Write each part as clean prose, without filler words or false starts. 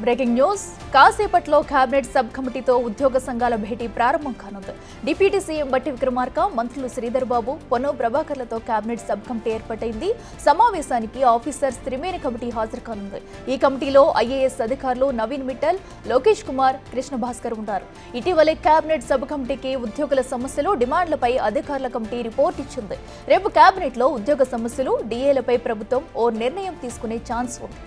Breaking news కాసేపట్లో cabinet sub కమిటీతో ఉద్యోగ సంఘాల భేటీ ప్రారంభం కానుంది. డిప్యూటీ సీఎం బట్టి విక్రమార్క, మంత్రులు Sridhar Babu, Ponnam ప్రభాకర్లతో cabinet sub committee ఏర్పాటైంది. సమావేశానికి ఆఫీసర్స్ త్రిమేని కమిటీ హాజరు కానుంది. ఈ కమిటీలో ఐఏఎస్ అధికారులు నవీన్ మిట్టల్, లోకేష్ కుమార్, కృష్ణ భాస్కర్ ఉన్నారు. ఇటీవలే కేబినెట్ సబ్ కమిటీకి ఉద్యోగుల సమస్యలు, డిమాండ్లపై అధికారుల కమిటీ రిపోర్ట్ ఇచ్చింది. రేపు కేబినెట్లో ఉద్యోగ సమస్యలు, డిఏలపై ప్రభుత్వం ఓ నిర్ణయం తీసుకునే ఛాన్స్ ఉంది.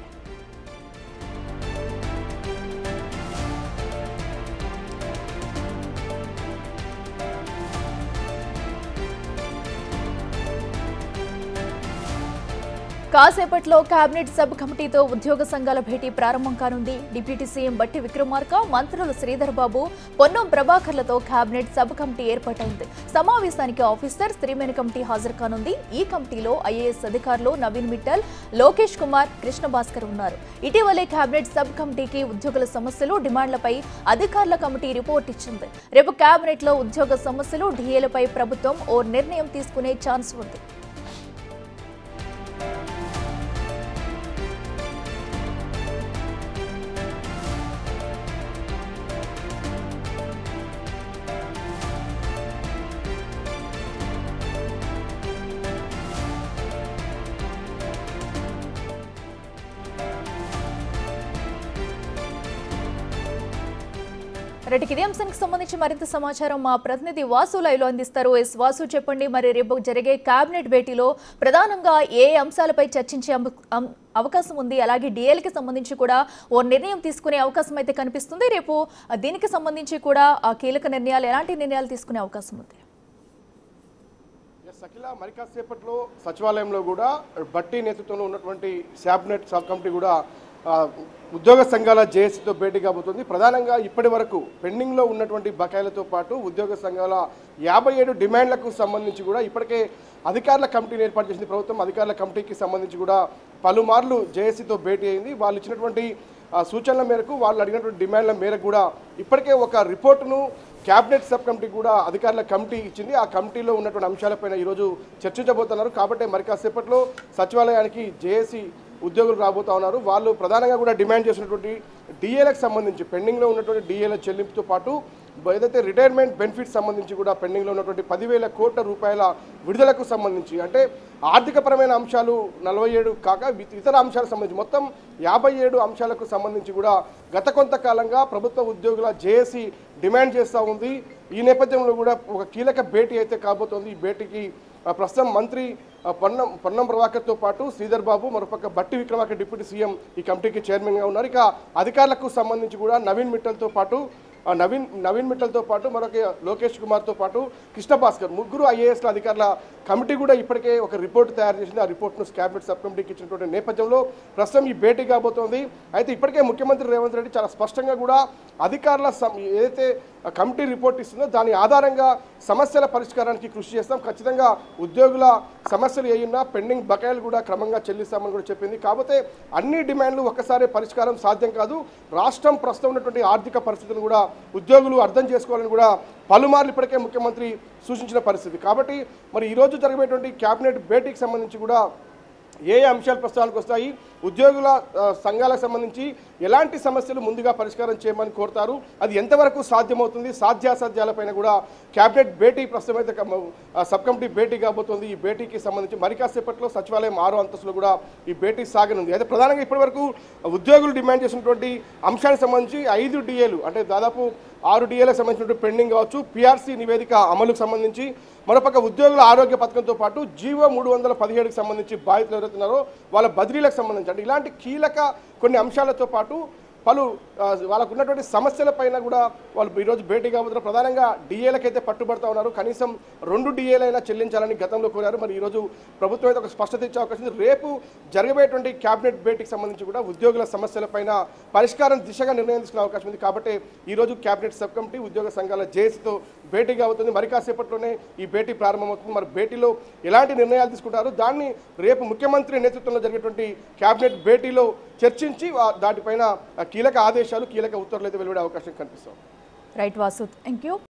కాసేపట్లో కేబినెట్ సబ్ కమిటీతో ఉద్యోగ సంఘాల భేటీ ప్రారంభం కానుంది. డిప్యూటీ సీఎం బట్టి విక్రమార్క, మంత్రులు Sridhar Babu, Ponnam ప్రభాకర్లతో cabinet sub committee ఏర్పాటైంది. సమావేశానికి ఆఫీసర్స్ త్రిమేని కమిటీ హాజరు కానుంది. ఈ కమిటీలో ఐఏఎస్ అధికారులు నవీన్ మిట్టల్, లోకేష్ కుమార్, కృష్ణ భాస్కర్ ఉన్నారు. ఇటీవలే కేబినెట్ సబ్ కమిటీకి ఉద్యోగుల సమస్యలు, డిమాండ్లపై అధికారుల కమిటీ రిపోర్ట్ ఇచ్చింది. రేపు కేబినెట్ లో ఉద్యోగ సమస్యలు, డిఏలపై ప్రభుత్వం ఓ నిర్ణయం తీసుకునే ఛాన్స్ ఉంది. ఇదే అంశానికి సంబంధించి మరింత సమాచారం మా ప్రతినిధి వాసు లైవ్ లో అందిస్తారు. ఎస్ వాసు, చెప్పండి, మరి రేపు జరిగే కేబినెట్ భేటీలో ప్రధానంగా ఏ అంశాలపై చర్చించే అవకాశం ఉంది? అలాగే డిఎల్కి సంబంధించి కూడా ఓ నిర్ణయం తీసుకునే అవకాశం అయితే కనిపిస్తుంది. రేపు దీనికి సంబంధించి కూడా కీలక నిర్ణయాలు, ఎలాంటి నిర్ణయాలు తీసుకునే అవకాశం ఉంది? సకిల మరి కాసేపట్లో సచివాలయంలో కూడా బట్టి నేతృత్వంలో ఉన్నటువంటి క్యాబినెట్ సబ్ కమిటీ కూడా ఉద్యోగ సంఘాల జేఏసీతో భేటీ కాబోతుంది. ప్రధానంగా ఇప్పటి వరకు పెండింగ్లో ఉన్నటువంటి బకాయిలతో పాటు ఉద్యోగ సంఘాల 57 డిమాండ్లకు సంబంధించి కూడా ఇప్పటికే అధికారుల కమిటీని ఏర్పాటు చేసింది ప్రభుత్వం. అధికారుల కమిటీకి సంబంధించి కూడా పలుమార్లు జేఏసీతో భేటీ అయింది. వాళ్ళు ఇచ్చినటువంటి సూచనల మేరకు, వాళ్ళు అడిగినటువంటి డిమాండ్ల మేరకు కూడా ఇప్పటికే ఒక రిపోర్టును క్యాబినెట్ సబ్ కమిటీ కూడా అధికారుల కమిటీ ఇచ్చింది. ఆ కమిటీలో ఉన్నటువంటి అంశాలపైన ఈరోజు చర్చించబోతున్నారు. కాబట్టి మరి కాసేపట్లో సచివాలయానికి జేఏసీ ఉద్యోగులు రాబోతా ఉన్నారు. వాళ్ళు ప్రధానంగా కూడా డిమాండ్ చేసినటువంటి డిఏలకు సంబంధించి, పెండింగ్లో ఉన్నటువంటి డిఏల చెల్లింపుతో పాటు ఏదైతే రిటైర్మెంట్ బెనిఫిట్స్ సంబంధించి కూడా పెండింగ్లో ఉన్నటువంటి 10,000 కోట్ల రూపాయల విడుదలకు సంబంధించి, అంటే ఆర్థికపరమైన అంశాలు 47 కాక ఇతర అంశాలకు సంబంధించి మొత్తం 57 అంశాలకు సంబంధించి కూడా గత కొంతకాలంగా ప్రభుత్వ ఉద్యోగుల జేఏసీ డిమాండ్ చేస్తూ ఉంది. ఈ నేపథ్యంలో కూడా ఒక కీలక భేటీ అయితే కాబోతోంది. ఈ భేటీకి ప్రస్తుతం మంత్రి పొన్నం ప్రభాకర్తో పాటు శ్రీధర్ బాబు, మరోపక్క బట్టి విక్రమార్క డిప్యూటీ సీఎం ఈ కమిటీకి చైర్మన్గా ఉన్నారు. ఇక అధికారులకు సంబంధించి కూడా నవీన్ మిట్టల్తో పాటు మరొక లోకేష్ కుమార్తో పాటు కృష్ణ భాస్కర్, ముగ్గురు ఐఏఎస్ల అధికారుల కమిటీ కూడా ఇప్పటికే ఒక రిపోర్ట్ తయారు చేసింది. ఆ రిపోర్ట్ను క్యాబినెట్ సబ్ కమిటీకి ఇచ్చినటువంటి నేపథ్యంలో ప్రస్తుతం ఈ భేటీ కాబోతోంది. అయితే ఇప్పటికే ముఖ్యమంత్రి రేవంత్ రెడ్డి చాలా స్పష్టంగా కూడా అధికారుల ఏదైతే కమిటీ రిపోర్ట్ ఇస్తుందో దాని ఆధారంగా సమస్యల పరిష్కారానికి కృషి చేస్తాం, ఖచ్చితంగా ఉద్యోగుల సమస్యలు ఏయున్నా పెండింగ్ బకాయిలు కూడా క్రమంగా చెల్లిస్తామని కూడా చెప్పింది. కాకపోతే అన్ని డిమాండ్లు ఒక్కసారి పరిష్కారం సాధ్యం కాదు. రాష్ట్రం ప్రస్తుతం ఉన్నటువంటి ఆర్థిక పరిస్థితులను కూడా ఉద్యోగులు అర్థం చేసుకోవాలని కూడా పలుమార్లు ఇప్పటికే ముఖ్యమంత్రి సూచించిన పరిస్థితి. కాబట్టి మరి ఈరోజు జరిగేటువంటి కేబినెట్ భేటీకి సంబంధించి కూడా ఏ అంశాలు ప్రస్తావనకు వస్తాయి, ఉద్యోగుల సంఘాలకు సంబంధించి ఎలాంటి సమస్యలు ముందుగా పరిష్కారం చేయమని కోరుతారు, అది ఎంతవరకు సాధ్యమవుతుంది, సాధ్యాసాధ్యాలపైన కూడా కేబినెట్ భేటీ ప్రస్తుతం అయితే సబ్ కమిటీ భేటీ కాబోతుంది. ఈ భేటీకి సంబంధించి మరి కాసేపట్లో సచివాలయం 6వ అంతస్తులో కూడా ఈ భేటీ సాగనుంది. అయితే ప్రధానంగా ఇప్పటివరకు ఉద్యోగులు డిమాండ్ చేసినటువంటి అంశానికి సంబంధించి 5 డిఏలు, అంటే దాదాపు 6 డిఏలకు సంబంధించినటువంటి పెండింగ్ కావచ్చు, పిఆర్సీ నివేదిక అమలుకు సంబంధించి, మరోపక్క ఉద్యోగుల ఆరోగ్య పథకంతో పాటు జీవో 317కి సంబంధించి బాధితులు ఎవరైతున్నారో వాళ్ళ బదిలీలకు సంబంధించి, అంటే ఇలాంటి కీలక కొన్ని అంశాలతో పాటు పలు వాళ్ళకు ఉన్నటువంటి సమస్యలపైన కూడా వాళ్ళు ఈరోజు భేటీ కాబోతున్నారు. ప్రధానంగా డిఏలకైతే పట్టుబడతా ఉన్నారు. కనీసం 2 డిఏలైనా చెల్లించాలని గతంలో కోరారు. మరి ఈరోజు ప్రభుత్వం అయితే ఒక స్పష్టత ఇచ్చే అవకాశం ఉంది. రేపు జరగబోయేటువంటి కేబినెట్ భేటీకి సంబంధించి కూడా ఉద్యోగుల సమస్యలపైన పరిష్కారం దిశగా నిర్ణయం తీసుకునే అవకాశం ఉంది. కాబట్టి ఈరోజు కేబినెట్ సబ్ కమిటీ ఉద్యోగ సంఘాల జేఏసీతో భేటీ కాబోతుంది. మరి కాసేపట్లోనే ఈ భేటీ ప్రారంభమవుతుంది. మరి భేటీలో ఎలాంటి నిర్ణయాలు తీసుకుంటారు, దాన్ని రేపు ముఖ్యమంత్రి నేతృత్వంలో జరిగేటువంటి కేబినెట్ భేటీలో చర్చించి దాటిపైన కీలక ఆదేశాలు, కీలక ఉత్తర్వులు అయితే వెలువడే అవకాశం కనిపిస్తుంది. Right Vasu, thank you.